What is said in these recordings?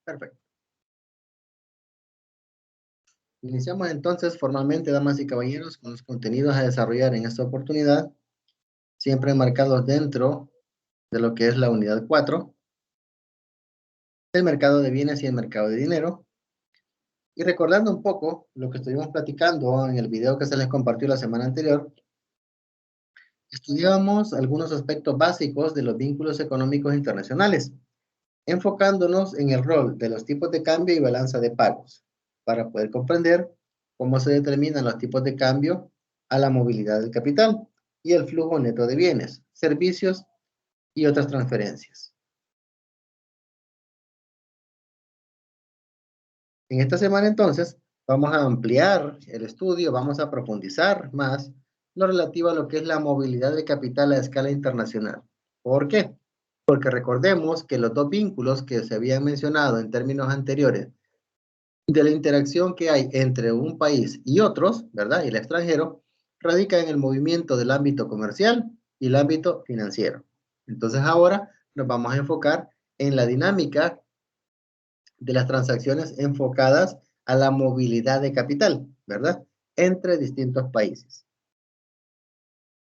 Perfecto. Iniciamos entonces formalmente, damas y caballeros, con los contenidos a desarrollar en esta oportunidad, siempre marcados dentro de lo que es la unidad 4, el mercado de bienes y el mercado de dinero. Y recordando un poco lo que estuvimos platicando en el video que se les compartió la semana anterior, estudiábamos algunos aspectos básicos de los vínculos económicos internacionales, enfocándonos en el rol de los tipos de cambio y balanza de pagos, para poder comprender cómo se determinan los tipos de cambio a la movilidad del capital y el flujo neto de bienes, servicios y otras transferencias. En esta semana entonces vamos a ampliar el estudio, vamos a profundizar más lo relativo a lo que es la movilidad de capital a escala internacional. ¿Por qué? Porque recordemos que los dos vínculos que se habían mencionado en términos anteriores de la interacción que hay entre un país y otros, ¿verdad? Y el extranjero, radica en el movimiento del ámbito comercial y el ámbito financiero. Entonces ahora nos vamos a enfocar en la dinámica de las transacciones enfocadas a la movilidad de capital, ¿verdad? Entre distintos países.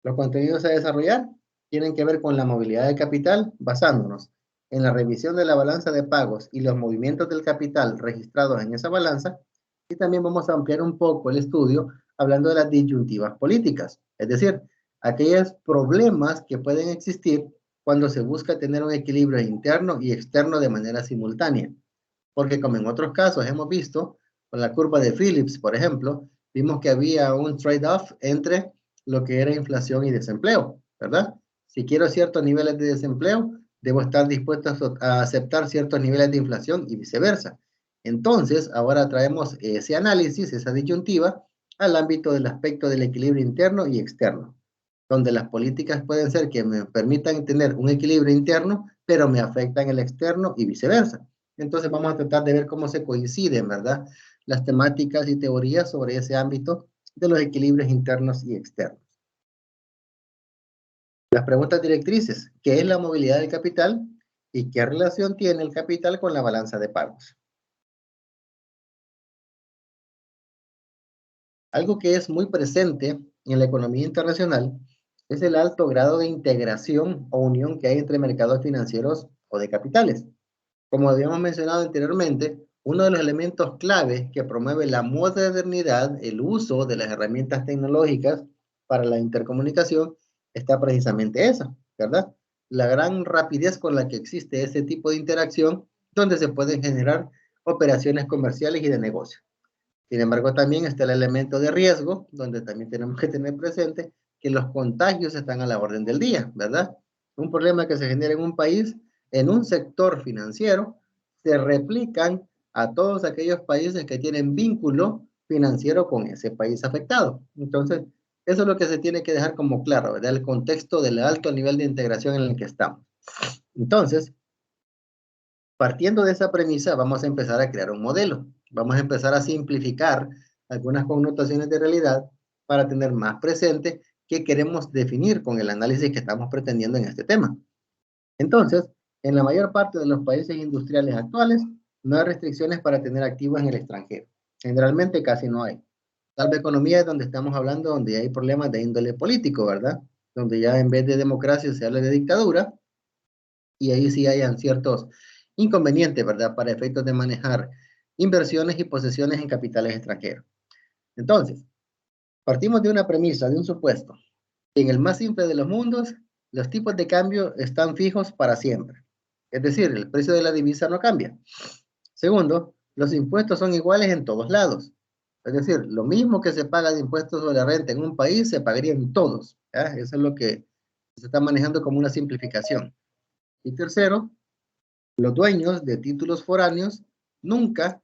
Los contenidos a desarrollar tienen que ver con la movilidad de capital, basándonos en la revisión de la balanza de pagos y los movimientos del capital registrados en esa balanza, y también vamos a ampliar un poco el estudio hablando de las disyuntivas políticas, es decir, aquellos problemas que pueden existir cuando se busca tener un equilibrio interno y externo de manera simultánea. Porque como en otros casos hemos visto, con la curva de Phillips, por ejemplo, vimos que había un trade-off entre lo que era inflación y desempleo, ¿verdad? Si quiero ciertos niveles de desempleo, debo estar dispuesto a aceptar ciertos niveles de inflación y viceversa. Entonces, ahora traemos ese análisis, esa disyuntiva, al ámbito del aspecto del equilibrio interno y externo, donde las políticas pueden ser que me permitan tener un equilibrio interno, pero me afectan el externo y viceversa. Entonces vamos a tratar de ver cómo se coinciden, ¿verdad? Las temáticas y teorías sobre ese ámbito de los equilibrios internos y externos. Las preguntas directrices: ¿qué es la movilidad del capital y qué relación tiene el capital con la balanza de pagos? Algo que es muy presente en la economía internacional es el alto grado de integración o unión que hay entre mercados financieros o de capitales. Como habíamos mencionado anteriormente, uno de los elementos claves que promueve la modernidad, el uso de las herramientas tecnológicas para la intercomunicación, está precisamente esa, ¿verdad? La gran rapidez con la que existe ese tipo de interacción, donde se pueden generar operaciones comerciales y de negocio. Sin embargo, también está el elemento de riesgo, donde también tenemos que tener presente que los contagios están a la orden del día, ¿verdad? Un problema que se genera en un país, en un sector financiero, se replican a todos aquellos países que tienen vínculo financiero con ese país afectado. Entonces, eso es lo que se tiene que dejar como claro, ¿verdad? El contexto del alto nivel de integración en el que estamos. Entonces, partiendo de esa premisa, vamos a empezar a crear un modelo. Vamos a empezar a simplificar algunas connotaciones de realidad para tener más presente qué queremos definir con el análisis que estamos pretendiendo en este tema. Entonces, en la mayor parte de los países industriales actuales, no hay restricciones para tener activos en el extranjero. Generalmente casi no hay. Salvo economías donde estamos hablando, donde hay problemas de índole político, ¿verdad? Donde ya en vez de democracia se habla de dictadura, y ahí sí hayan ciertos inconvenientes, ¿verdad? Para efectos de manejar inversiones y posesiones en capitales extranjeros. Entonces, partimos de una premisa, de un supuesto. En el más simple de los mundos, los tipos de cambio están fijos para siempre. Es decir, el precio de la divisa no cambia. Segundo, los impuestos son iguales en todos lados. Es decir, lo mismo que se paga de impuestos sobre la renta en un país, se pagaría en todos. ¿Ya? Eso es lo que se está manejando como una simplificación. Y tercero, los dueños de títulos foráneos nunca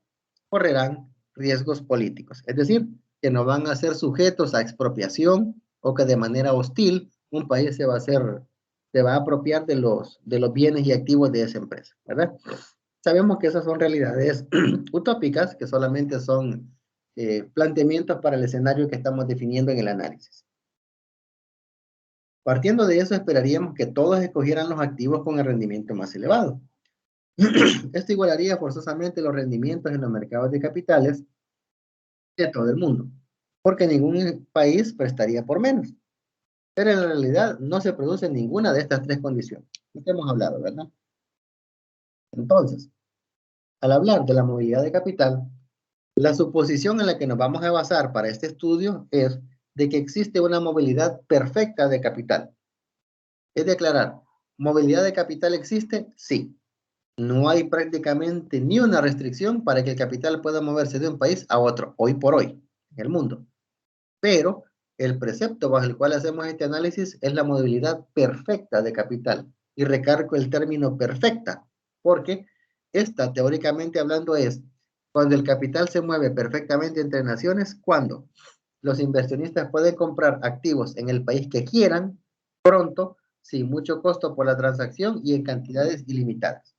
correrán riesgos políticos, es decir, que no van a ser sujetos a expropiación o que de manera hostil un país se va a apropiar de los bienes y activos de esa empresa, ¿verdad? Sabemos que esas son realidades utópicas, que solamente son planteamientos para el escenario que estamos definiendo en el análisis. Partiendo de eso, esperaríamos que todos escogieran los activos con el rendimiento más elevado. Esto igualaría forzosamente los rendimientos en los mercados de capitales de todo el mundo, porque ningún país prestaría por menos. Pero en realidad no se produce ninguna de estas tres condiciones que hemos hablado, ¿verdad? Entonces, al hablar de la movilidad de capital, la suposición en la que nos vamos a basar para este estudio es de que existe una movilidad perfecta de capital. Es declarar, ¿movilidad de capital existe? Sí. No hay prácticamente ni una restricción para que el capital pueda moverse de un país a otro, hoy por hoy, en el mundo. Pero el precepto bajo el cual hacemos este análisis es la movilidad perfecta de capital. Y recargo el término perfecta, porque esta, teóricamente hablando, es cuando el capital se mueve perfectamente entre naciones, cuando los inversionistas pueden comprar activos en el país que quieran, pronto, sin mucho costo por la transacción y en cantidades ilimitadas.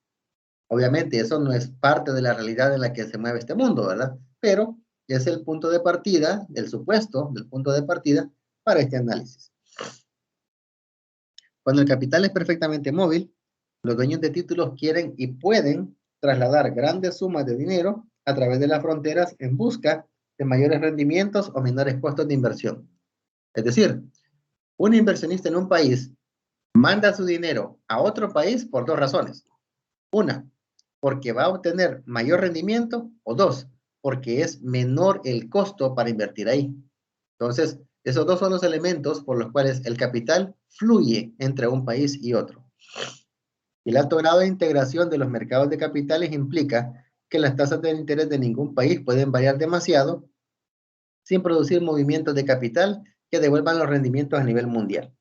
Obviamente eso no es parte de la realidad en la que se mueve este mundo, ¿verdad? Pero es el punto de partida, el supuesto del punto de partida para este análisis. Cuando el capital es perfectamente móvil, los dueños de títulos quieren y pueden trasladar grandes sumas de dinero a través de las fronteras en busca de mayores rendimientos o menores costos de inversión. Es decir, un inversionista en un país manda su dinero a otro país por dos razones. Una, porque va a obtener mayor rendimiento, o dos, porque es menor el costo para invertir ahí. Entonces, esos dos son los elementos por los cuales el capital fluye entre un país y otro. El alto grado de integración de los mercados de capitales implica que las tasas de interés de ningún país pueden variar demasiado sin producir movimientos de capital que devuelvan los rendimientos a nivel mundial.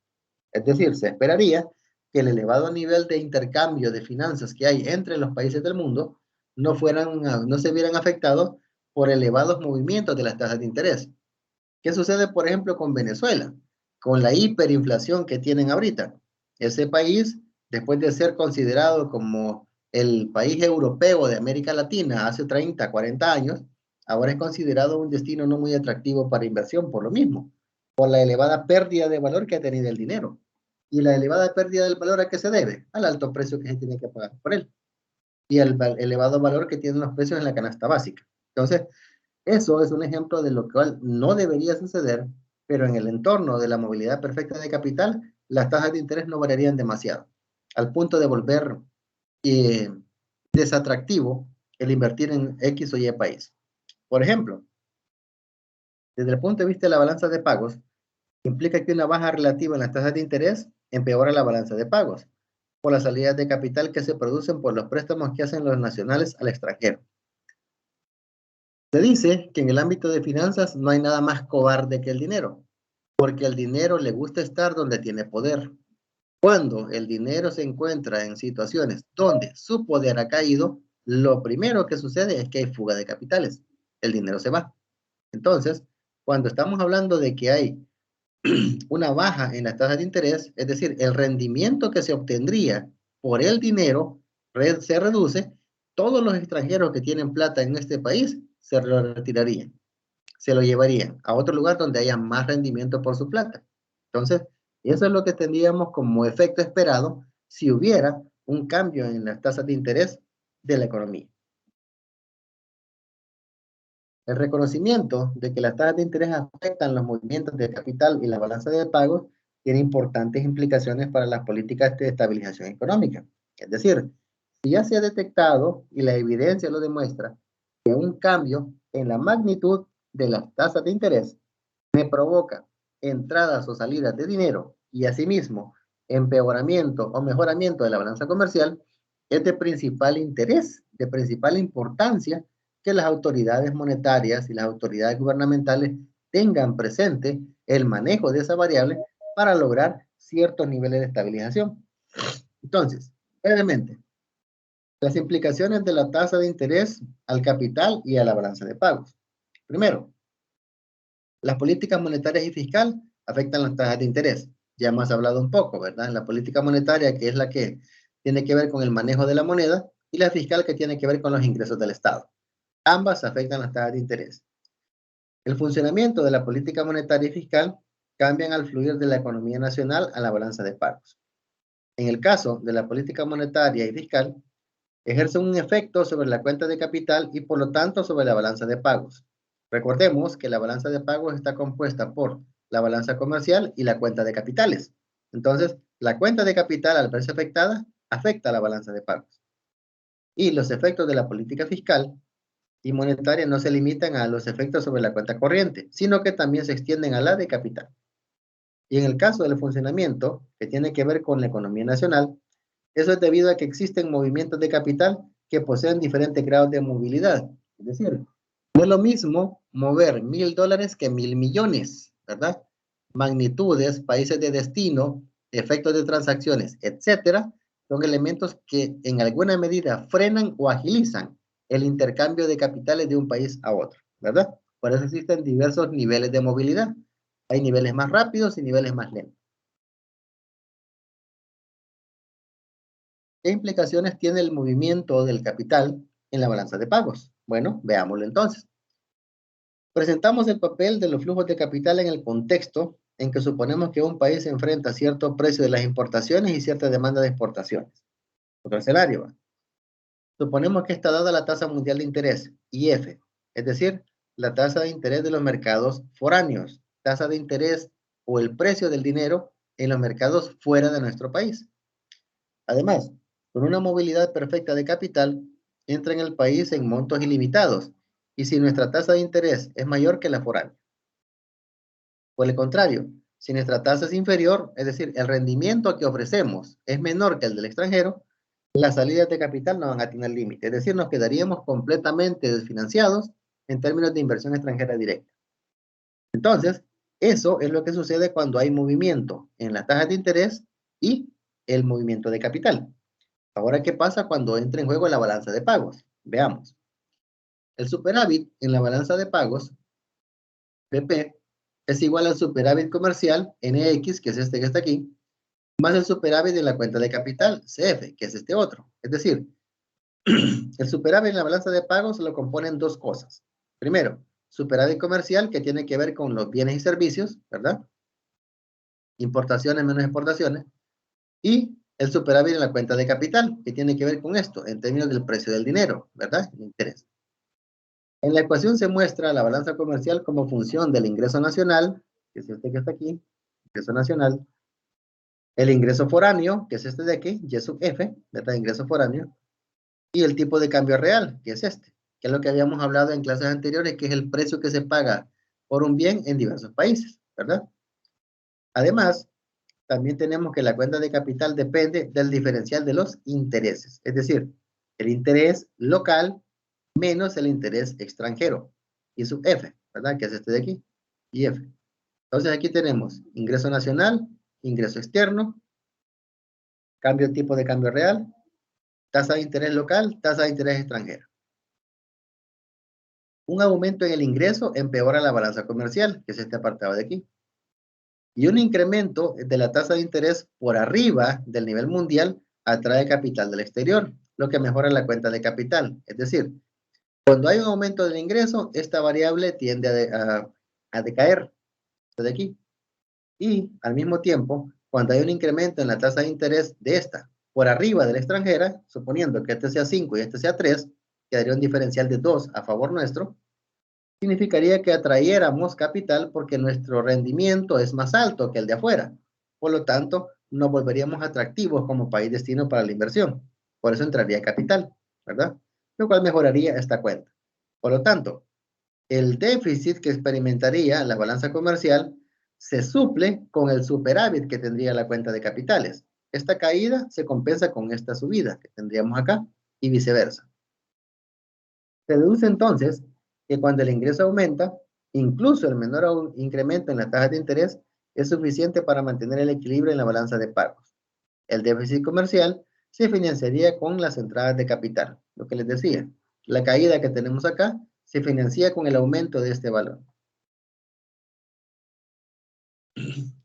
Es decir, se esperaría que el elevado nivel de intercambio de finanzas que hay entre los países del mundo no se vieran afectados por elevados movimientos de las tasas de interés. ¿Qué sucede, por ejemplo, con Venezuela? Con la hiperinflación que tienen ahorita. Ese país, después de ser considerado como el país europeo de América Latina hace 30, 40 años, ahora es considerado un destino no muy atractivo para inversión por lo mismo, por la elevada pérdida de valor que ha tenido el dinero. ¿Y la elevada pérdida del valor a qué se debe? Al alto precio que se tiene que pagar por él y al elevado valor que tienen los precios en la canasta básica. Entonces, eso es un ejemplo de lo cual no debería suceder, pero en el entorno de la movilidad perfecta de capital, las tasas de interés no variarían demasiado, al punto de volver eh, desatractivo el invertir en X o Y país. Por ejemplo, desde el punto de vista de la balanza de pagos, implica que una baja relativa en las tasas de interés empeora la balanza de pagos por las salidas de capital que se producen por los préstamos que hacen los nacionales al extranjero. Se dice que en el ámbito de finanzas no hay nada más cobarde que el dinero, porque al dinero le gusta estar donde tiene poder. Cuando el dinero se encuentra en situaciones donde su poder ha caído, lo primero que sucede es que hay fuga de capitales. El dinero se va. Entonces, cuando estamos hablando de que hay una baja en las tasas de interés, es decir, el rendimiento que se obtendría por el dinero se reduce, todos los extranjeros que tienen plata en este país se lo retirarían, se lo llevarían a otro lugar donde haya más rendimiento por su plata. Entonces, eso es lo que tendríamos como efecto esperado si hubiera un cambio en las tasas de interés de la economía. El reconocimiento de que las tasas de interés afectan los movimientos de capital y la balanza de pagos tiene importantes implicaciones para las políticas de estabilización económica. Es decir, si ya se ha detectado y la evidencia lo demuestra que un cambio en la magnitud de las tasas de interés me provoca entradas o salidas de dinero y asimismo empeoramiento o mejoramiento de la balanza comercial, es de principal interés, de principal importancia que las autoridades monetarias y las autoridades gubernamentales tengan presente el manejo de esa variable para lograr ciertos niveles de estabilización. Entonces, brevemente, las implicaciones de la tasa de interés al capital y a la balanza de pagos. Primero, las políticas monetarias y fiscal afectan las tasas de interés. Ya hemos hablado un poco, ¿verdad? La política monetaria, que es la que tiene que ver con el manejo de la moneda, y la fiscal, que tiene que ver con los ingresos del Estado. Ambas afectan las tasas de interés. El funcionamiento de la política monetaria y fiscal cambian al fluir de la economía nacional a la balanza de pagos. En el caso de la política monetaria y fiscal, ejercen un efecto sobre la cuenta de capital y por lo tanto sobre la balanza de pagos. Recordemos que la balanza de pagos está compuesta por la balanza comercial y la cuenta de capitales. Entonces, la cuenta de capital al verse afectada, afecta a la balanza de pagos. Y los efectos de la política fiscal y monetaria no se limitan a los efectos sobre la cuenta corriente, sino que también se extienden a la de capital. Y en el caso del funcionamiento, que tiene que ver con la economía nacional, eso es debido a que existen movimientos de capital que poseen diferentes grados de movilidad. Es decir, no es lo mismo mover $1,000 que 1,000,000,000, ¿verdad? Magnitudes, países de destino, efectos de transacciones, etcétera, son elementos que en alguna medida frenan o agilizan el intercambio de capitales de un país a otro, ¿verdad? Por eso existen diversos niveles de movilidad. Hay niveles más rápidos y niveles más lentos. ¿Qué implicaciones tiene el movimiento del capital en la balanza de pagos? Bueno, veámoslo entonces. Presentamos el papel de los flujos de capital en el contexto en que suponemos que un país enfrenta cierto precio de las importaciones y cierta demanda de exportaciones. Otro escenario, ¿va? Suponemos que está dada la tasa mundial de interés, IF, es decir, la tasa de interés de los mercados foráneos, tasa de interés o el precio del dinero en los mercados fuera de nuestro país. Además, con una movilidad perfecta de capital, entra en el país en montos ilimitados, y si nuestra tasa de interés es mayor que la foránea. Por el contrario, si nuestra tasa es inferior, es decir, el rendimiento que ofrecemos es menor que el del extranjero, las salidas de capital no van a tener límite, es decir, nos quedaríamos completamente desfinanciados en términos de inversión extranjera directa. Entonces, eso es lo que sucede cuando hay movimiento en las tasas de interés y el movimiento de capital. Ahora, ¿qué pasa cuando entra en juego la balanza de pagos? Veamos. El superávit en la balanza de pagos, PP, es igual al superávit comercial, NX, que es este que está aquí, más el superávit en la cuenta de capital, CF, que es este otro. Es decir, el superávit en la balanza de pagos lo componen dos cosas. Primero, superávit comercial, que tiene que ver con los bienes y servicios, ¿verdad? Importaciones menos exportaciones. Y el superávit en la cuenta de capital, que tiene que ver con esto, en términos del precio del dinero, ¿verdad? El interés. En la ecuación se muestra la balanza comercial como función del ingreso nacional, que es este que está aquí, ingreso nacional, el ingreso foráneo, que es este de aquí, Y sub F, ¿verdad? Ingreso foráneo, y el tipo de cambio real, que es este, que es lo que habíamos hablado en clases anteriores, que es el precio que se paga por un bien en diversos países, ¿verdad? Además, también tenemos que la cuenta de capital depende del diferencial de los intereses, es decir, el interés local menos el interés extranjero, y sub F, ¿verdad? Que es este de aquí, y F. Entonces aquí tenemos ingreso nacional, ingreso externo, cambio tipo de cambio real, tasa de interés local, tasa de interés extranjera. Un aumento en el ingreso empeora la balanza comercial, que es este apartado de aquí. Y un incremento de la tasa de interés por arriba del nivel mundial atrae capital del exterior, lo que mejora la cuenta de capital. Es decir, cuando hay un aumento del ingreso, esta variable tiende a decaer de aquí. Y al mismo tiempo, cuando hay un incremento en la tasa de interés de esta por arriba de la extranjera, suponiendo que este sea 5 y este sea 3, quedaría un diferencial de 2 a favor nuestro, significaría que atrayéramos capital porque nuestro rendimiento es más alto que el de afuera. Por lo tanto, nos volveríamos atractivos como país destino para la inversión. Por eso entraría capital, ¿verdad? Lo cual mejoraría esta cuenta. Por lo tanto, el déficit que experimentaría la balanza comercial se suple con el superávit que tendría la cuenta de capitales. Esta caída se compensa con esta subida que tendríamos acá y viceversa. Se deduce entonces que cuando el ingreso aumenta, incluso el menor incremento en la tasa de interés es suficiente para mantener el equilibrio en la balanza de pagos. El déficit comercial se financiaría con las entradas de capital, lo que les decía. La caída que tenemos acá se financia con el aumento de este valor.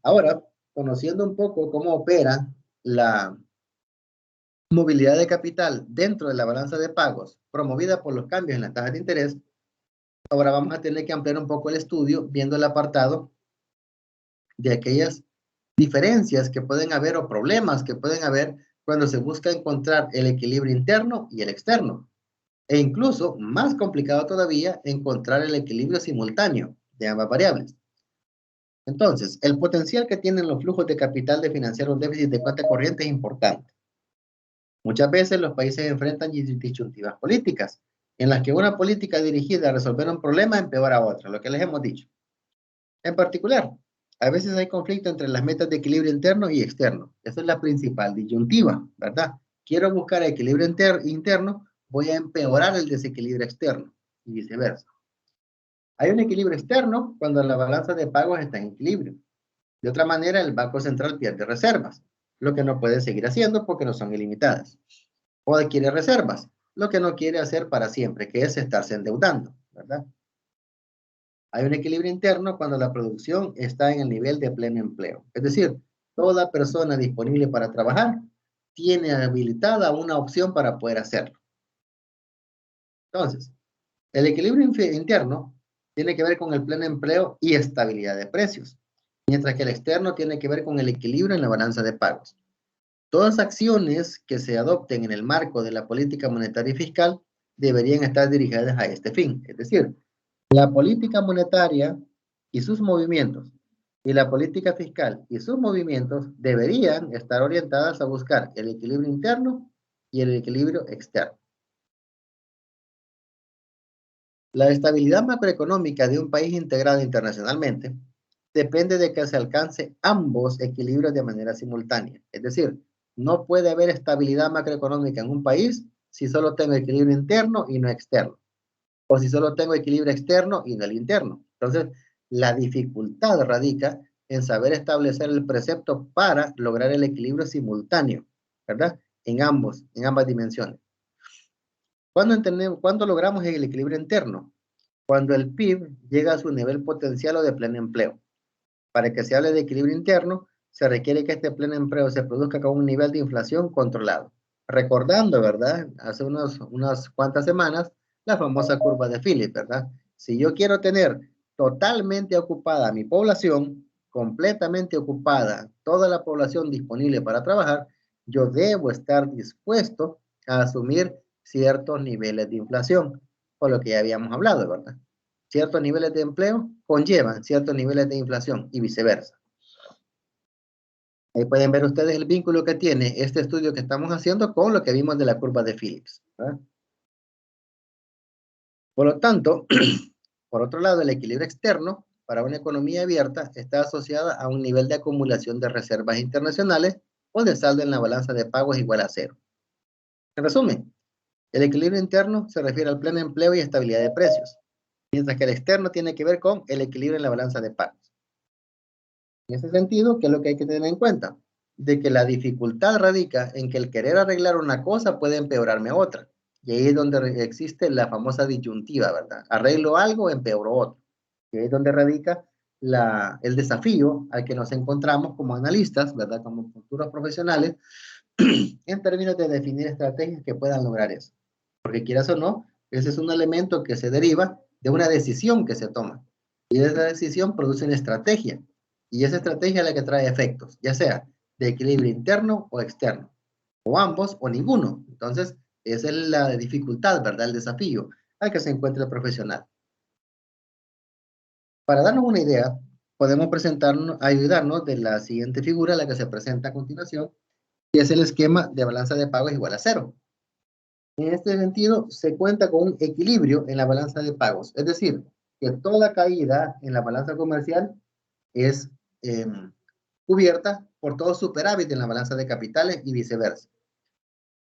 Ahora, conociendo un poco cómo opera la movilidad de capital dentro de la balanza de pagos promovida por los cambios en las tasas de interés, ahora vamos a tener que ampliar un poco el estudio viendo el apartado de aquellas diferencias que pueden haber o problemas que pueden haber cuando se busca encontrar el equilibrio interno y el externo. E incluso, más complicado todavía, encontrar el equilibrio simultáneo de ambas variables. Entonces, el potencial que tienen los flujos de capital de financiar un déficit de cuenta corriente es importante. Muchas veces los países enfrentan disyuntivas políticas, en las que una política dirigida a resolver un problema empeora a otra, lo que les hemos dicho. En particular, a veces hay conflicto entre las metas de equilibrio interno y externo. Esa es la principal disyuntiva, ¿verdad? Quiero buscar equilibrio interno, voy a empeorar el desequilibrio externo y viceversa. Hay un equilibrio externo cuando la balanza de pagos está en equilibrio. De otra manera, el Banco Central pierde reservas, lo que no puede seguir haciendo porque no son ilimitadas. O adquiere reservas, lo que no quiere hacer para siempre, que es estarse endeudando, ¿verdad? Hay un equilibrio interno cuando la producción está en el nivel de pleno empleo. Es decir, toda persona disponible para trabajar tiene habilitada una opción para poder hacerlo. Entonces, el equilibrio interno tiene que ver con el pleno empleo y estabilidad de precios, mientras que el externo tiene que ver con el equilibrio en la balanza de pagos. Todas acciones que se adopten en el marco de la política monetaria y fiscal deberían estar dirigidas a este fin. Es decir, la política monetaria y sus movimientos y la política fiscal y sus movimientos deberían estar orientadas a buscar el equilibrio interno y el equilibrio externo. La estabilidad macroeconómica de un país integrado internacionalmente depende de que se alcance ambos equilibrios de manera simultánea. Es decir, no puede haber estabilidad macroeconómica en un país si solo tengo equilibrio interno y no externo, o si solo tengo equilibrio externo y no el interno. Entonces, la dificultad radica en saber establecer el precepto para lograr el equilibrio simultáneo, ¿verdad? En ambas dimensiones. ¿Cuándo logramos el equilibrio interno? Cuando el PIB llega a su nivel potencial o de pleno empleo. Para que se hable de equilibrio interno, se requiere que este pleno empleo se produzca con un nivel de inflación controlado. Recordando, ¿verdad? Hace unas cuantas semanas, la famosa curva de Phillips, ¿verdad? Si yo quiero tener totalmente ocupada mi población, completamente ocupada, toda la población disponible para trabajar, yo debo estar dispuesto a asumir ciertos niveles de inflación, por lo que ya habíamos hablado, ¿verdad? Ciertos niveles de empleo conllevan ciertos niveles de inflación y viceversa. Ahí pueden ver ustedes el vínculo que tiene este estudio que estamos haciendo con lo que vimos de la curva de Phillips, ¿verdad? Por lo tanto, por otro lado, el equilibrio externo para una economía abierta está asociada a un nivel de acumulación de reservas internacionales o de saldo en la balanza de pagos igual a cero. En resumen, el equilibrio interno se refiere al pleno empleo y estabilidad de precios, mientras que el externo tiene que ver con el equilibrio en la balanza de pagos. En ese sentido, ¿qué es lo que hay que tener en cuenta? De que la dificultad radica en que el querer arreglar una cosa puede empeorarme otra. Y ahí es donde existe la famosa disyuntiva, ¿verdad? Arreglo algo, empeoro otro. Y ahí es donde radica el desafío al que nos encontramos como analistas, ¿verdad? Como futuros profesionales, en términos de definir estrategias que puedan lograr eso. Porque quieras o no, ese es un elemento que se deriva de una decisión que se toma. Y esa decisión produce una estrategia. Y esa estrategia es la que trae efectos, ya sea de equilibrio interno o externo, o ambos o ninguno. Entonces, esa es la dificultad, ¿verdad? El desafío al que se encuentra el profesional. Para darnos una idea, podemos ayudarnos de la siguiente figura, la que se presenta a continuación, y es el esquema de balanza de pagos igual a cero. En este sentido, se cuenta con un equilibrio en la balanza de pagos, es decir, que toda caída en la balanza comercial es cubierta por todo superávit en la balanza de capitales y viceversa.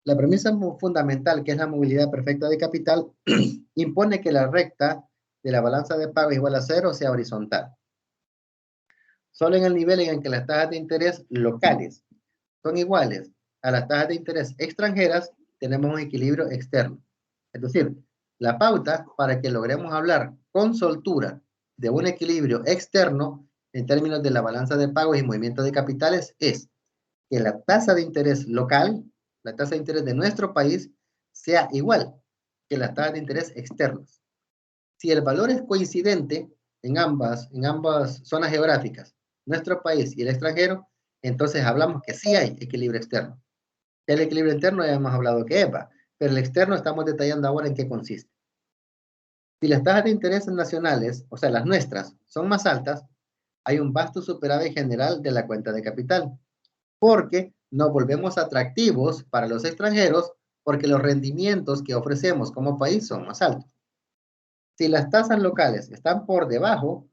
La premisa fundamental, que es la movilidad perfecta de capital, impone que la recta de la balanza de pagos igual a cero sea horizontal. Solo en el nivel en el que las tasas de interés locales son iguales a las tasas de interés extranjeras, tenemos un equilibrio externo. Es decir, la pauta para que logremos hablar con soltura de un equilibrio externo en términos de la balanza de pagos y movimiento de capitales es que la tasa de interés local, la tasa de interés de nuestro país, sea igual que las tasas de interés externas. Si el valor es coincidente en ambas zonas geográficas, nuestro país y el extranjero, entonces hablamos que sí hay equilibrio externo. El equilibrio interno ya hemos hablado que es, ¿va? Pero el externo estamos detallando ahora en qué consiste. Si las tasas de interés nacionales, o sea, las nuestras, son más altas, hay un vasto superávit general de la cuenta de capital, porque nos volvemos atractivos para los extranjeros porque los rendimientos que ofrecemos como país son más altos. Si las tasas locales están por debajo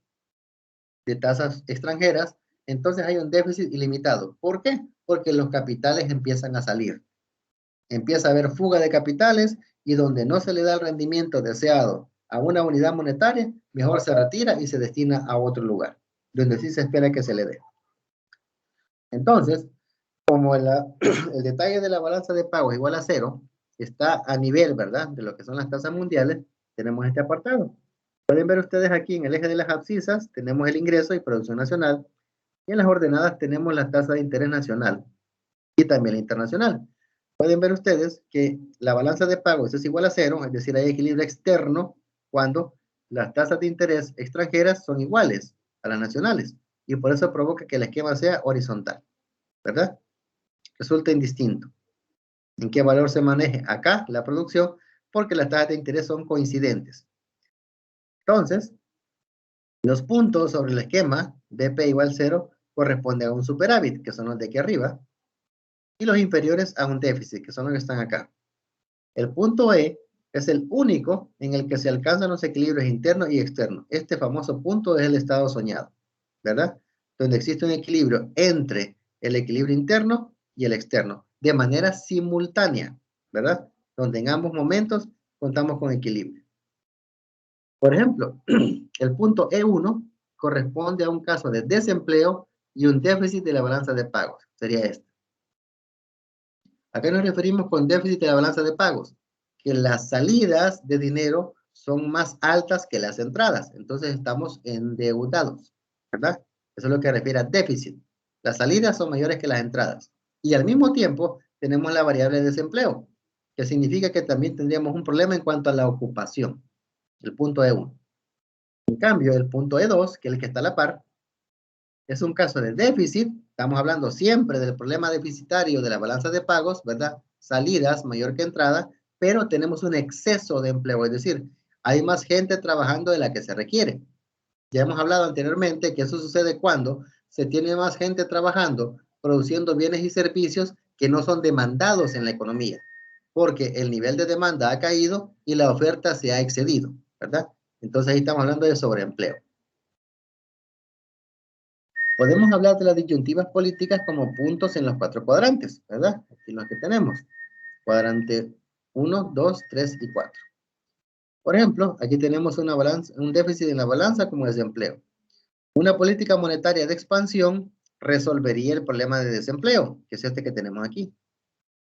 de tasas extranjeras, entonces hay un déficit ilimitado. ¿Por qué? Porque los capitales empiezan a salir. Empieza a haber fuga de capitales y donde no se le da el rendimiento deseado a una unidad monetaria, mejor se retira y se destina a otro lugar, donde sí se espera que se le dé. Entonces, como el detalle de la balanza de pagos igual a cero, está a nivel, ¿verdad?, de lo que son las tasas mundiales, tenemos este apartado. Pueden ver ustedes aquí en el eje de las abscisas, tenemos el ingreso y producción nacional, y en las ordenadas tenemos la tasa de interés nacional y también la internacional. Pueden ver ustedes que la balanza de pagos es igual a cero, es decir, hay equilibrio externo cuando las tasas de interés extranjeras son iguales a las nacionales, y por eso provoca que el esquema sea horizontal, ¿verdad? Resulta indistinto en qué valor se maneje acá la producción, porque las tasas de interés son coincidentes. Entonces, los puntos sobre el esquema BP igual 0 corresponden a un superávit, que son los de aquí arriba, y los inferiores a un déficit, que son los que están acá. El punto E es el único en el que se alcanzan los equilibrios internos y externos. Este famoso punto es el estado soñado, ¿verdad? Donde existe un equilibrio entre el equilibrio interno y el externo, de manera simultánea, ¿verdad? Donde en ambos momentos contamos con equilibrio. Por ejemplo, el punto E1 corresponde a un caso de desempleo y un déficit de la balanza de pagos. Sería este. ¿A qué nos referimos con déficit de la balanza de pagos? Que las salidas de dinero son más altas que las entradas. Entonces estamos endeudados, ¿verdad? Eso es lo que refiere a déficit. Las salidas son mayores que las entradas. Y al mismo tiempo tenemos la variable de desempleo, que significa que también tendríamos un problema en cuanto a la ocupación. El punto E1. En cambio, el punto E2, que es el que está a la par, es un caso de déficit. Estamos hablando siempre del problema deficitario de la balanza de pagos, ¿verdad? Salidas mayor que entrada, pero tenemos un exceso de empleo, es decir, hay más gente trabajando de la que se requiere. Ya hemos hablado anteriormente que eso sucede cuando se tiene más gente trabajando, produciendo bienes y servicios que no son demandados en la economía, porque el nivel de demanda ha caído y la oferta se ha excedido, ¿verdad? Entonces ahí estamos hablando de sobreempleo. Podemos hablar de las disyuntivas políticas como puntos en los 4 cuadrantes, ¿verdad? Aquí los que tenemos. Cuadrante 1, 2, 3 y 4. Por ejemplo, aquí tenemos una balanza, un déficit en la balanza como desempleo. Una política monetaria de expansión resolvería el problema de desempleo, que es este que tenemos aquí,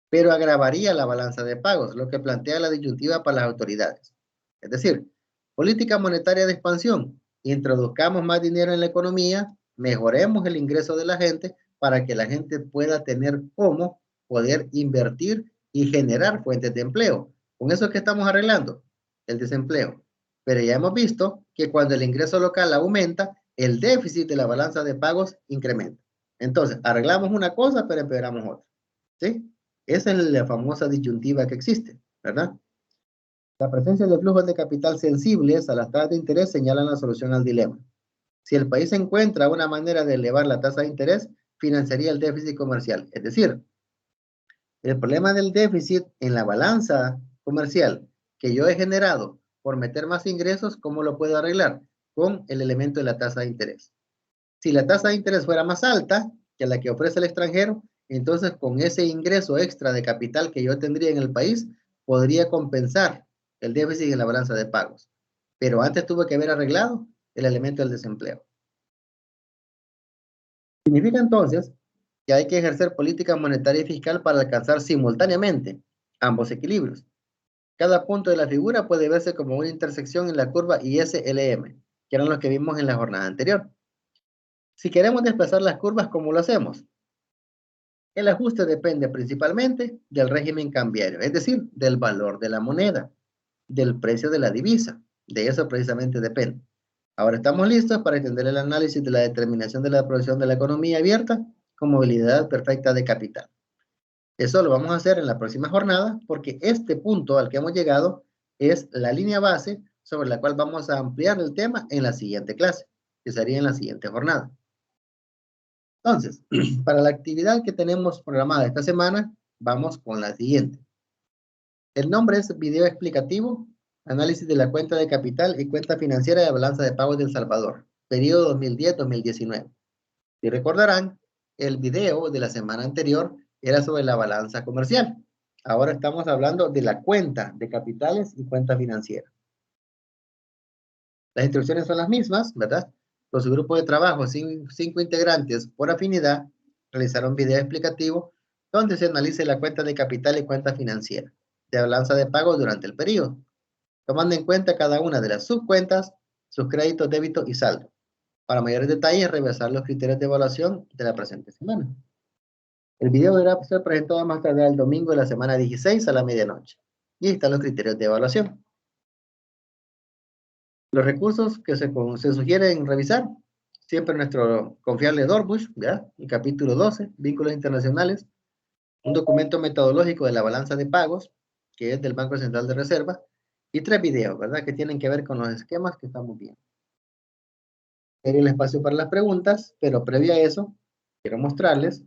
pero agravaría la balanza de pagos, lo que plantea la disyuntiva para las autoridades. Es decir, política monetaria de expansión, introduzcamos más dinero en la economía, mejoremos el ingreso de la gente para que la gente pueda tener cómo poder invertir y generar fuentes de empleo. Con eso es que estamos arreglando el desempleo. Pero ya hemos visto que cuando el ingreso local aumenta, el déficit de la balanza de pagos incrementa. Entonces, arreglamos una cosa, pero empeoramos otra. ¿Sí? Esa es la famosa disyuntiva que existe, ¿verdad? La presencia de flujos de capital sensibles a las tasas de interés señalan la solución al dilema. Si el país encuentra una manera de elevar la tasa de interés, financiaría el déficit comercial. Es decir, el problema del déficit en la balanza comercial que yo he generado por meter más ingresos, ¿cómo lo puedo arreglar? Con el elemento de la tasa de interés. Si la tasa de interés fuera más alta que la que ofrece el extranjero, entonces con ese ingreso extra de capital que yo tendría en el país, podría compensar el déficit en la balanza de pagos. Pero antes tuve que haber arreglado el elemento del desempleo. Significa entonces que hay que ejercer política monetaria y fiscal para alcanzar simultáneamente ambos equilibrios. Cada punto de la figura puede verse como una intersección en la curva ISLM, que eran los que vimos en la jornada anterior. Si queremos desplazar las curvas, ¿cómo lo hacemos? El ajuste depende principalmente del régimen cambiario, es decir, del valor de la moneda, del precio de la divisa. De eso precisamente depende. Ahora estamos listos para entender el análisis de la determinación de la producción de la economía abierta con movilidad perfecta de capital. Eso lo vamos a hacer en la próxima jornada porque este punto al que hemos llegado es la línea base sobre la cual vamos a ampliar el tema en la siguiente clase, que sería en la siguiente jornada. Entonces, para la actividad que tenemos programada esta semana, vamos con la siguiente. El nombre es video explicativo, análisis de la cuenta de capital y cuenta financiera de balanza de pagos de El Salvador, periodo 2010-2019. Si recordarán, el video de la semana anterior era sobre la balanza comercial. Ahora estamos hablando de la cuenta de capitales y cuenta financiera. Las instrucciones son las mismas, ¿verdad? Los grupos de trabajo, cinco integrantes por afinidad, realizaron video explicativo donde se analice la cuenta de capital y cuenta financiera de balanza de pagos durante el periodo, tomando en cuenta cada una de las subcuentas, sus créditos, débitos y saldo. Para mayores detalles, revisar los criterios de evaluación de la presente semana. El video deberá ser presentado más tarde el domingo de la semana 16 a la medianoche. Y ahí están los criterios de evaluación. Los recursos que se sugieren revisar, siempre nuestro confiable Dorbush, ¿ya? El capítulo 12, vínculos internacionales, un documento metodológico de la balanza de pagos, que es del Banco Central de Reserva, y 3 videos, ¿verdad? Que tienen que ver con los esquemas que estamos viendo. Hay el espacio para las preguntas, pero previo a eso, quiero mostrarles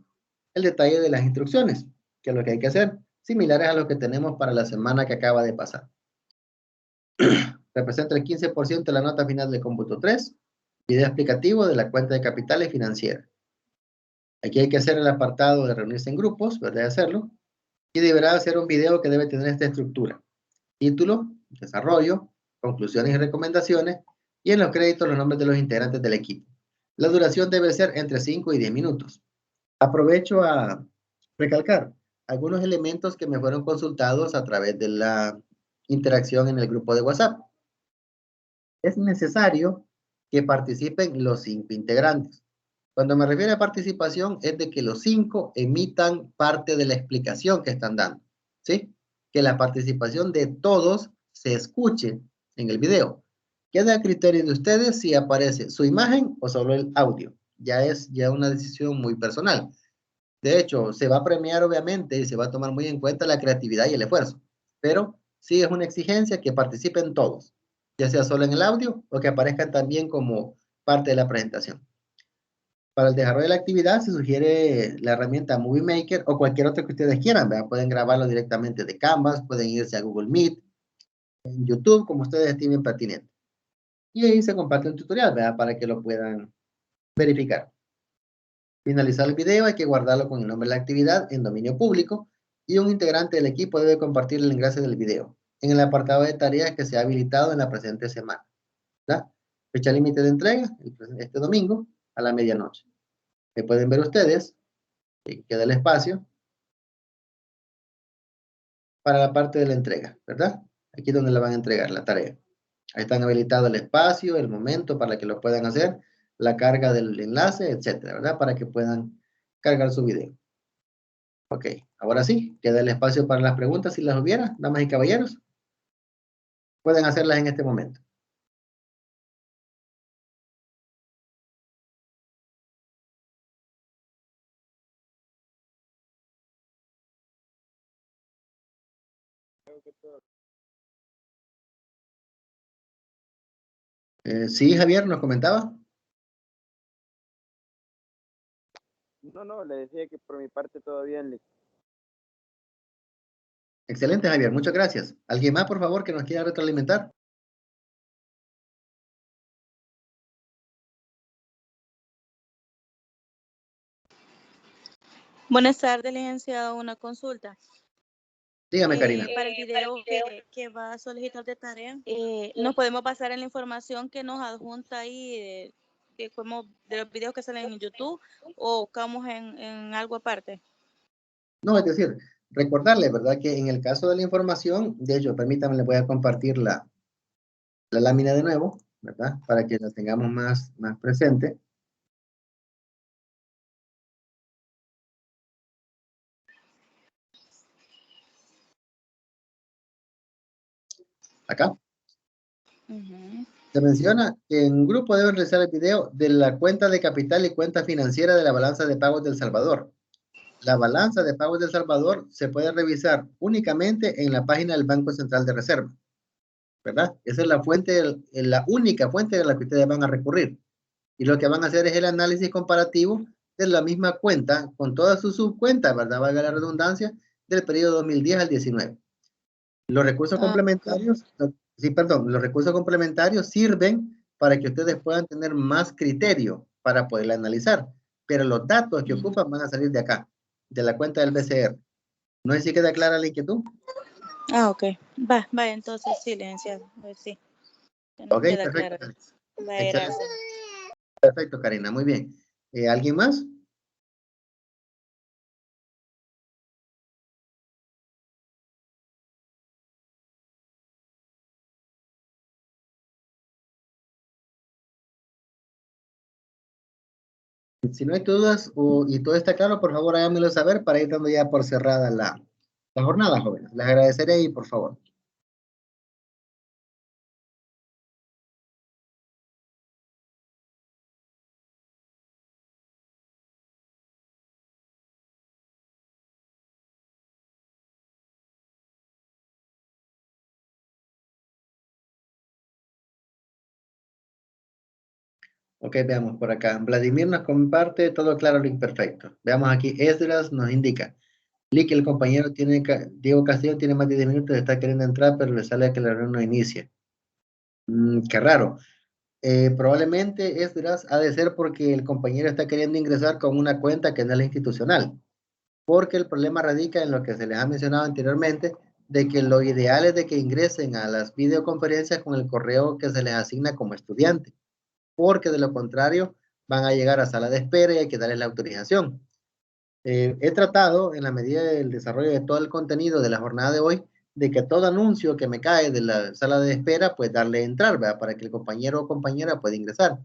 el detalle de las instrucciones, que es lo que hay que hacer, similares a lo que tenemos para la semana que acaba de pasar. Representa el 15% de la nota final de cómputo 3, video explicativo de la cuenta de capitales financiera. Aquí hay que hacer el apartado de reunirse en grupos, ¿verdad? Hacerlo. Y deberá hacer un video que debe tener esta estructura. Título, desarrollo, conclusiones y recomendaciones, y en los créditos los nombres de los integrantes del equipo. La duración debe ser entre 5 y 10 minutos. Aprovecho a recalcar algunos elementos que me fueron consultados a través de la interacción en el grupo de WhatsApp. Es necesario que participen los 5 integrantes. Cuando me refiero a participación, es de que los 5 emitan parte de la explicación que están dando, ¿sí? Que la participación de todos se escuche en el video. Queda a criterio de ustedes si aparece su imagen o solo el audio. Ya es una decisión muy personal. De hecho, se va a premiar obviamente y se va a tomar muy en cuenta la creatividad y el esfuerzo. Pero sí es una exigencia que participen todos, ya sea solo en el audio o que aparezcan también como parte de la presentación. Para el desarrollo de la actividad se sugiere la herramienta Movie Maker o cualquier otra que ustedes quieran, ¿verdad? Pueden grabarlo directamente de Canvas, pueden irse a Google Meet, en YouTube, como ustedes estimen pertinente. Y ahí se comparte un tutorial, ¿verdad? Para que lo puedan verificar. Finalizar el video hay que guardarlo con el nombre de la actividad en dominio público y un integrante del equipo debe compartir el enlace del video en el apartado de tareas que se ha habilitado en la presente semana, ¿verdad? Fecha límite de entrega, este domingo a la medianoche. Me pueden ver ustedes, queda el espacio para la parte de la entrega, ¿verdad? Aquí es donde la van a entregar la tarea. Ahí están habilitado el espacio, el momento para que lo puedan hacer, la carga del enlace, etcétera, ¿verdad? Para que puedan cargar su video. Ok, ahora sí, queda el espacio para las preguntas si las hubiera, damas y caballeros. Pueden hacerlas en este momento. Sí, Javier, nos comentaba. No, le decía que por mi parte todo bien. Excelente, Javier, muchas gracias. ¿Alguien más, por favor, que nos quiera retroalimentar? Buenas tardes, licenciado. Una consulta. Dígame, Karina. Para el video que va a solicitar de tarea, ¿nos podemos basar en la información que nos adjunta ahí de los videos que salen en YouTube o buscamos en algo aparte? No, es decir, recordarle, ¿verdad? Que en el caso de la información, de hecho, permítanme, le voy a compartir la lámina de nuevo, ¿verdad? Para que la tengamos más presente. Acá. Se menciona que en un grupo deben realizar el video de la cuenta de capital y cuenta financiera de la balanza de pagos de El Salvador. la balanza de pagos de El Salvador se puede revisar únicamente en la página del Banco Central de Reserva, ¿verdad? Esa es la fuente, la única fuente de la que ustedes van a recurrir. Y lo que van a hacer es el análisis comparativo de la misma cuenta con todas sus subcuentas, ¿verdad? Valga la redundancia, del periodo 2010 al 19. Los recursos Ah, complementarios, sí, perdón, los recursos complementarios sirven para que ustedes puedan tener más criterio para poder analizar, pero los datos que ocupan van a salir de acá, de la cuenta del BCR. No sé si queda clara la inquietud. ok. Va, entonces sí, licenciado. Pues sí, ya nos Ok, queda perfecto. claro. Va, Excelente. gracias. Perfecto, Karina, muy bien. ¿Alguien más? Si no hay dudas y todo está claro, por favor háganmelo saber para ir dando ya por cerrada la jornada, jóvenes. Les agradecería y por favor. Ok, veamos por acá. Vladimir nos comparte todo claro, link perfecto. Veamos aquí, Esdras nos indica. Link, el compañero Diego Castillo tiene más de 10 minutos, está queriendo entrar, pero le sale que la reunión no inicia. Qué raro. Probablemente Esdras ha de ser porque el compañero está queriendo ingresar con una cuenta que no es la institucional. Porque el problema radica en lo que se les ha mencionado anteriormente, de que lo ideal es de que ingresen a las videoconferencias con el correo que se les asigna como estudiante, porque de lo contrario van a llegar a sala de espera y hay que darles la autorización. He tratado, en la medida del desarrollo de todo el contenido de la jornada de hoy, de que todo anuncio que me cae de la sala de espera, pues darle entrar, ¿verdad? Para que el compañero o compañera pueda ingresar.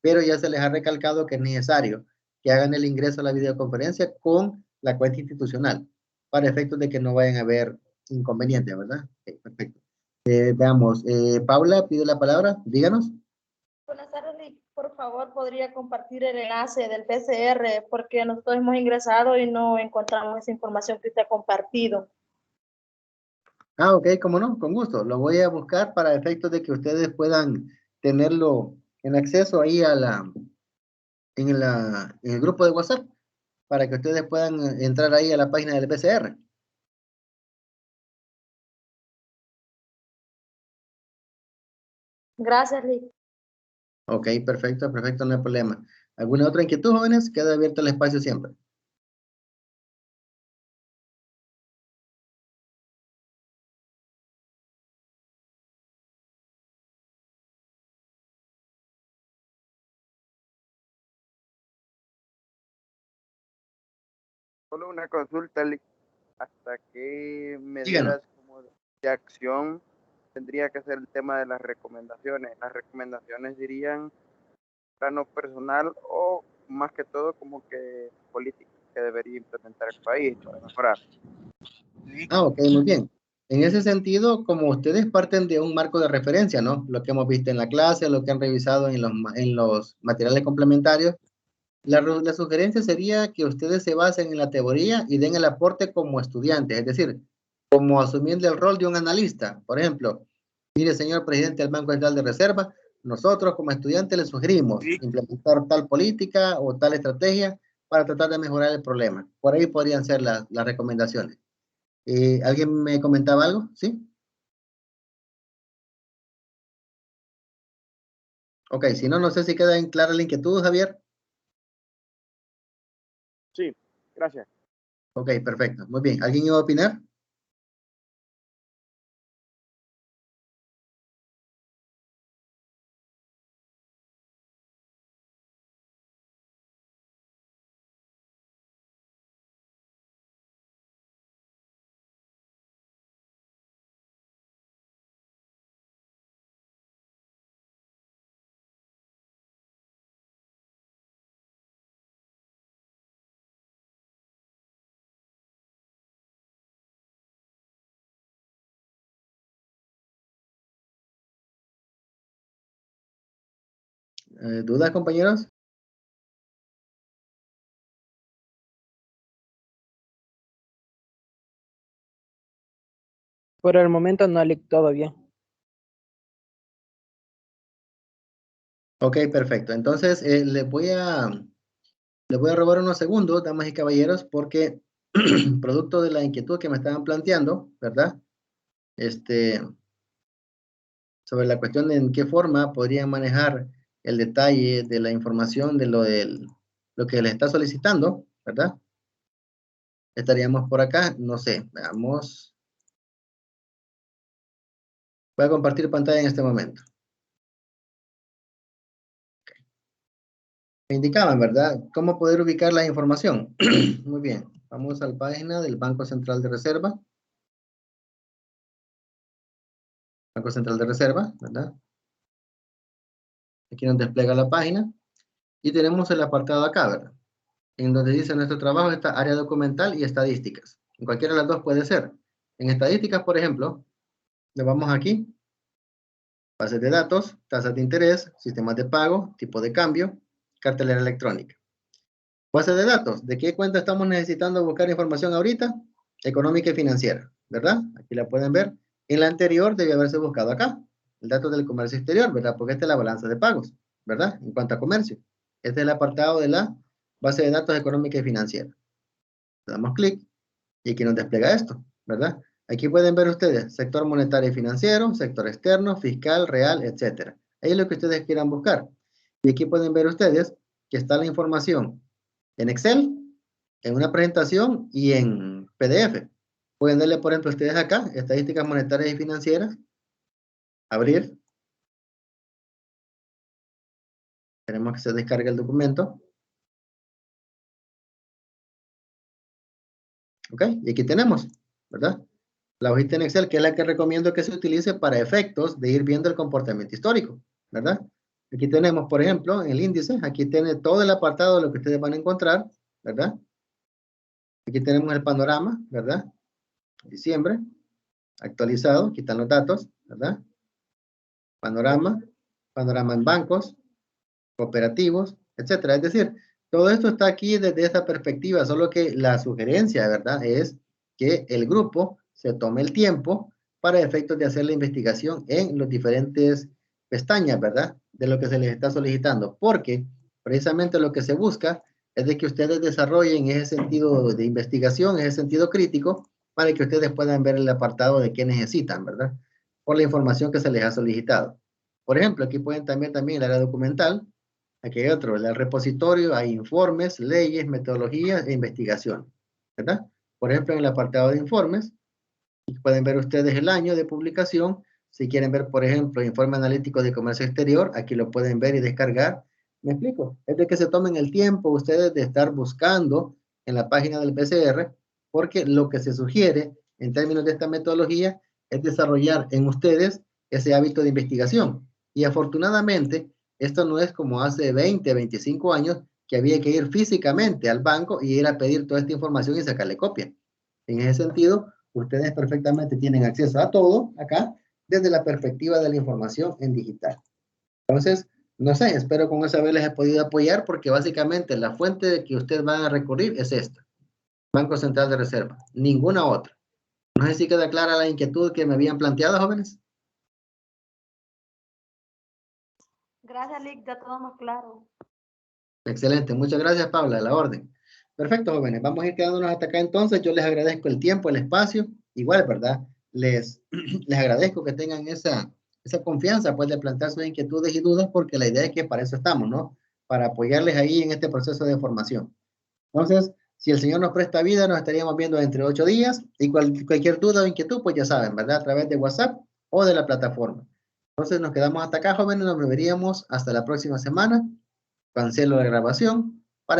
Pero ya se les ha recalcado que es necesario que hagan el ingreso a la videoconferencia con la cuenta institucional, para efectos de que no vayan a haber inconvenientes, ¿verdad? Ok, perfecto. Veamos, Paula pide la palabra, díganos. Buenas tardes, Lick. Por favor, podría compartir el enlace del PCR porque nosotros hemos ingresado y no encontramos esa información que usted ha compartido. Ah, ok, cómo no, con gusto. Lo voy a buscar para efectos de que ustedes puedan tenerlo en acceso ahí en el grupo de WhatsApp, para que ustedes puedan entrar ahí a la página del PCR. Gracias, Lick. Ok, perfecto, perfecto, no hay problema. ¿Alguna otra inquietud, jóvenes? Queda abierto el espacio siempre. Solo una consulta, ¿hasta qué Díganos. medidas como de acción tendría que ser el tema de las recomendaciones? Las recomendaciones dirían plano personal o más que todo como que política que debería implementar el país para mejorar. Ah, ok, muy bien. En ese sentido, como ustedes parten de un marco de referencia, ¿no? Lo que hemos visto en la clase, lo que han revisado en los materiales complementarios, la sugerencia sería que ustedes se basen en la teoría y den el aporte como estudiantes, es decir, como asumiendo el rol de un analista. Por ejemplo, mire, señor presidente del Banco Central de Reserva, nosotros como estudiantes le sugerimos implementar tal política o tal estrategia para tratar de mejorar el problema. Por ahí podrían ser las recomendaciones. ¿Alguien me comentaba algo? ¿Sí? Ok, si no, no sé si queda en clara la inquietud, Javier. Sí, gracias. Ok, perfecto. Muy bien. ¿Alguien iba a opinar? ¿Dudas, compañeros? Por el momento no, Lick, todo bien. Ok, perfecto. Entonces, les voy a robar unos segundos, damas y caballeros, porque producto de la inquietud que me estaban planteando, ¿verdad? Sobre la cuestión de en qué forma podrían manejar el detalle de la información de lo que les está solicitando, ¿verdad? Estaríamos por acá, no sé, veamos. Voy a compartir pantalla en este momento. Me indicaban, ¿verdad? ¿Cómo poder ubicar la información? Muy bien, vamos a la página del Banco Central de Reserva. Banco Central de Reserva, ¿verdad? Aquí nos despliega la página. Y tenemos el apartado acá, ¿verdad? En donde dice nuestro trabajo está área documental y estadísticas. En cualquiera de las dos puede ser. En estadísticas, por ejemplo, le vamos aquí. Bases de datos, tasas de interés, sistemas de pago, tipo de cambio, cartelera electrónica. Base de datos, ¿de qué cuenta estamos necesitando buscar información ahorita? Económica y financiera, ¿verdad? Aquí la pueden ver. En la anterior debe haberse buscado acá, el dato del comercio exterior, ¿verdad? Porque esta es la balanza de pagos, ¿verdad? En cuanto a comercio. Este es el apartado de la base de datos económica y financiera. Le damos clic y aquí nos despliega esto, ¿verdad? Aquí pueden ver ustedes sector monetario y financiero, sector externo, fiscal, real, etcétera. Ahí es lo que ustedes quieran buscar. Y aquí pueden ver ustedes que está la información en Excel, en una presentación y en PDF. Pueden darle, por ejemplo, ustedes acá, estadísticas monetarias y financieras, abrir. Queremos que se descargue el documento. Ok, y aquí tenemos, ¿verdad? La hojita en Excel, que es la que recomiendo que se utilice para efectos de ir viendo el comportamiento histórico, ¿verdad? Aquí tenemos, por ejemplo, el índice, aquí tiene todo el apartado de lo que ustedes van a encontrar, ¿verdad? Aquí tenemos el panorama, ¿verdad? Diciembre, actualizado, aquí están los datos, ¿verdad? Panorama, panorama en bancos, cooperativos, etcétera. Es decir, todo esto está aquí desde esta perspectiva, solo que la sugerencia, ¿verdad? Es que el grupo se tome el tiempo para efectos de hacer la investigación en los diferentes pestañas, ¿verdad? De lo que se les está solicitando, porque precisamente lo que se busca es de que ustedes desarrollen ese sentido de investigación, ese sentido crítico, para que ustedes puedan ver el apartado de qué necesitan, ¿verdad? Por la información que se les ha solicitado. Por ejemplo, aquí pueden también el área documental. Aquí hay otro, el repositorio, hay informes, leyes, metodologías e investigación, ¿verdad? Por ejemplo, en el apartado de informes, pueden ver ustedes el año de publicación. Si quieren ver, por ejemplo, informe analítico de comercio exterior, aquí lo pueden ver y descargar. ¿Me explico? Es de que se tomen el tiempo ustedes de estar buscando en la página del PCR, porque lo que se sugiere en términos de esta metodología es desarrollar en ustedes ese hábito de investigación. Y afortunadamente, esto no es como hace 20, 25 años que había que ir físicamente al banco y ir a pedir toda esta información y sacarle copia. En ese sentido, ustedes perfectamente tienen acceso a todo acá desde la perspectiva de la información en digital. Entonces, no sé, espero con eso haberles podido apoyar porque básicamente la fuente que ustedes van a recurrir es esta, Banco Central de Reserva, ninguna otra. No sé si queda clara la inquietud que me habían planteado, jóvenes. Gracias, Lick, ya todo más claro. Excelente, muchas gracias, Paula, a la orden. Perfecto, jóvenes, vamos a ir quedándonos hasta acá entonces. Yo les agradezco el tiempo, el espacio, igual, ¿verdad? Les agradezco que tengan esa confianza, pues, de plantear sus inquietudes y dudas, porque la idea es que para eso estamos, ¿no? Para apoyarles ahí en este proceso de formación. Entonces, si el Señor nos presta vida, nos estaríamos viendo entre 8 días, y cualquier duda o inquietud, pues ya saben, ¿verdad? A través de WhatsApp o de la plataforma. Entonces, nos quedamos hasta acá, jóvenes, nos veríamos hasta la próxima semana. Cancelo la grabación.